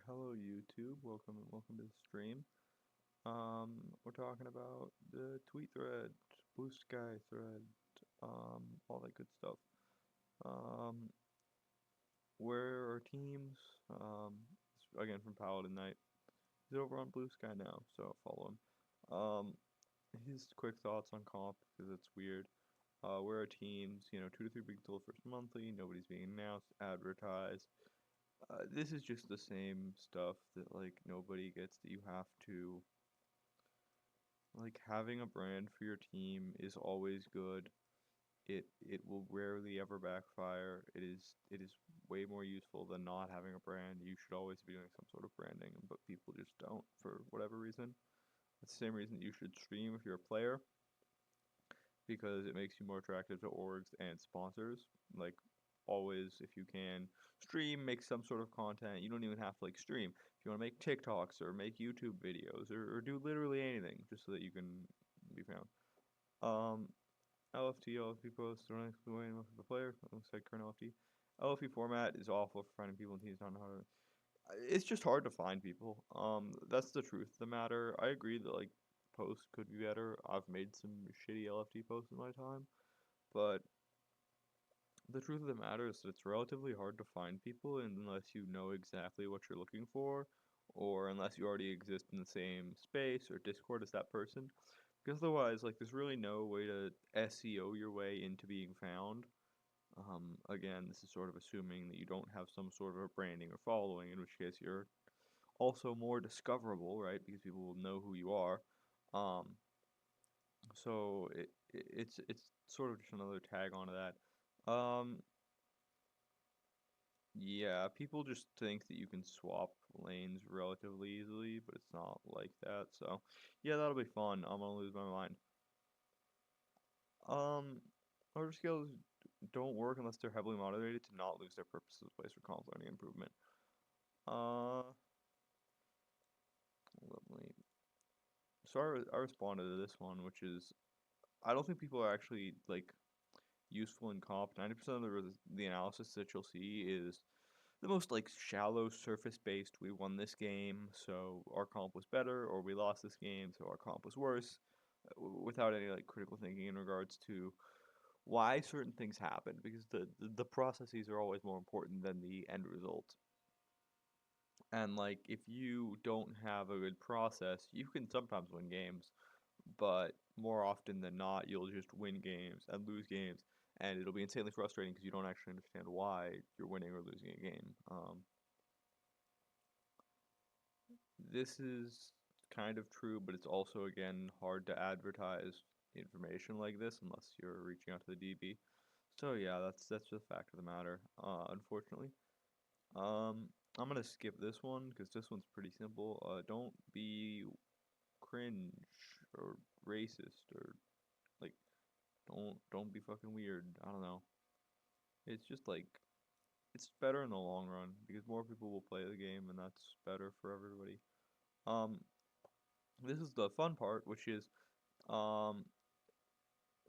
Hello YouTube, welcome to the stream. We're talking about the tweet thread, blue sky thread, all that good stuff. Um, where are teams? Again from Paladin Knight. He's over on Blue Sky now, so follow him. His quick thoughts on comp because it's weird. Where are teams? 2 to 3 weeks till the first monthly. Nobody's being announced, advertised. This is just the same stuff that like nobody gets that you have to like having a brand for your team is always good. It will rarely ever backfire. It is way more useful than not having a brand. You should always be doing some sort of branding, but people just don't for whatever reason. It's the same reason that you should stream if you're a player because it makes you more attractive to orgs and sponsors. Like always, if you can stream, make some sort of content. You don't even have to like stream. If you want to make TikToks or make YouTube videos or do literally anything, just so that you can be found. Um, LFT posts don't explain enough of the player. Looks like current LFT. LFT format is awful for finding people and teams don't know how to. It's just hard to find people. That's the truth of the matter. I agree that like posts could be better. I've made some shitty LFT posts in my time, but the truth of the matter is that it's relatively hard to find people unless you know exactly what you're looking for, or unless you already exist in the same space or Discord as that person. Because otherwise, like, there's really no way to SEO your way into being found. Again, this is sort of assuming that you don't have some sort of a branding or following, in which case you're also more discoverable, right? Because people will know who you are. Um, so it's sort of just another tag onto that. Yeah, people just think that you can swap lanes relatively easily, but it's not like that. So, yeah, that'll be fun. I'm gonna lose my mind. Um, Order scales don't work unless they're heavily moderated to not lose their purpose as a place for comp learning improvement. Uh, Lovely. So I responded to this one, which is I don't think people are actually like useful in comp. 90% of the analysis that you'll see is the most like shallow surface based. We won this game, so our comp was better, or we lost this game, so our comp was worse, without any like critical thinking in regards to why certain things happen, because the processes are always more important than the end result. And like if you don't have a good process, you can sometimes win games, but more often than not, you'll just win games and lose games, and it'll be insanely frustrating because you don't actually understand why you're winning or losing a game. This is kind of true, but it's also again hard to advertise information like this unless you're reaching out to the DB. So yeah, that's just a fact of the matter. Unfortunately, um, I'm gonna skip this one because this one's pretty simple. Don't be cringe or racist or like don't be fucking weird. I don't know. It's just like it's better in the long run because more people will play the game and that's better for everybody. Um, this is the fun part, which is um,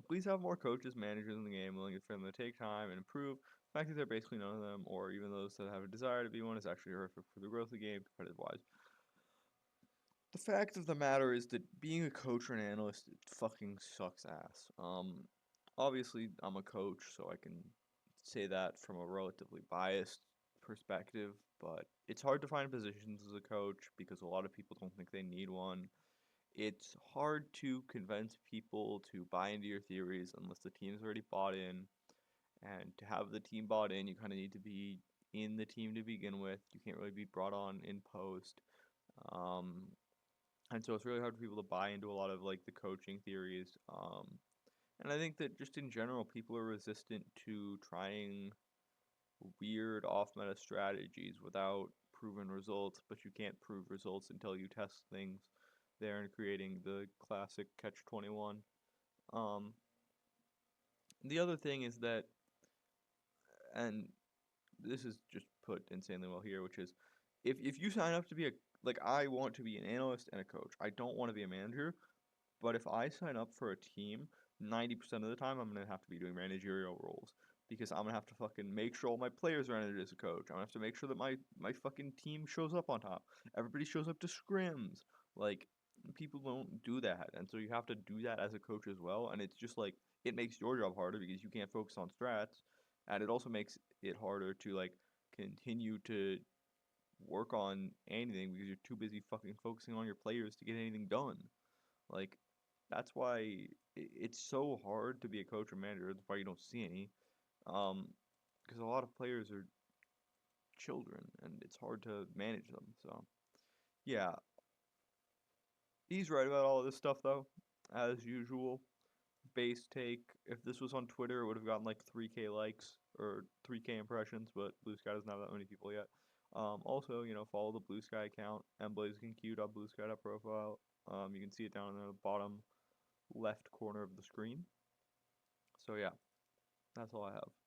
please have more coaches, managers in the game willing for them to take time and improve. The fact that there are basically none of them, or even those that have a desire to be one, is actually horrific for the growth of the game, competitive wise. The fact of the matter is that being a coach or an analyst it fucking sucks ass. Obviously I'm a coach, so I can say that from a relatively biased perspective, but it's hard to find positions as a coach because a lot of people don't think they need one. It's hard to convince people to buy into your theories unless the team's already bought in. And to have the team bought in, you kind of need to be in the team to begin with. You can't really be brought on in post. Um, and so it's really hard for people to buy into a lot of like the coaching theories. And I think that just in general, people are resistant to trying weird off meta strategies without proven results, but you can't prove results until you test things there and creating the classic catch 21. Um, the other thing is that, and this is just put insanely well here, which is if you sign up to be a like I want to be an analyst and a coach. I don't want to be a manager, but if I sign up for a team, 90% of the time I'm gonna have to be doing managerial roles because I'm gonna have to fucking make sure all my players are entered as a coach. I'm gonna have to make sure that my fucking team shows up on top. Everybody shows up to scrims. Like people don't do that, and so you have to do that as a coach as well. And it's just like it makes your job harder because you can't focus on strats, and it also makes it harder to like continue to work on anything because you're too busy fucking focusing on your players to get anything done. Like that's why it's so hard to be a coach or manager. That's why you don't see any. Um, because a lot of players are children and it's hard to manage them. So yeah, he's right about all of this stuff though, as usual. Base take. If this was on Twitter, it would have gotten like 3K likes or 3K impressions, but Blue Sky doesn't have that many people yet. Also, follow the Blue Sky account, mblazingq.bluesky.profile. You can see it down in the bottom left corner of the screen. So yeah, that's all I have.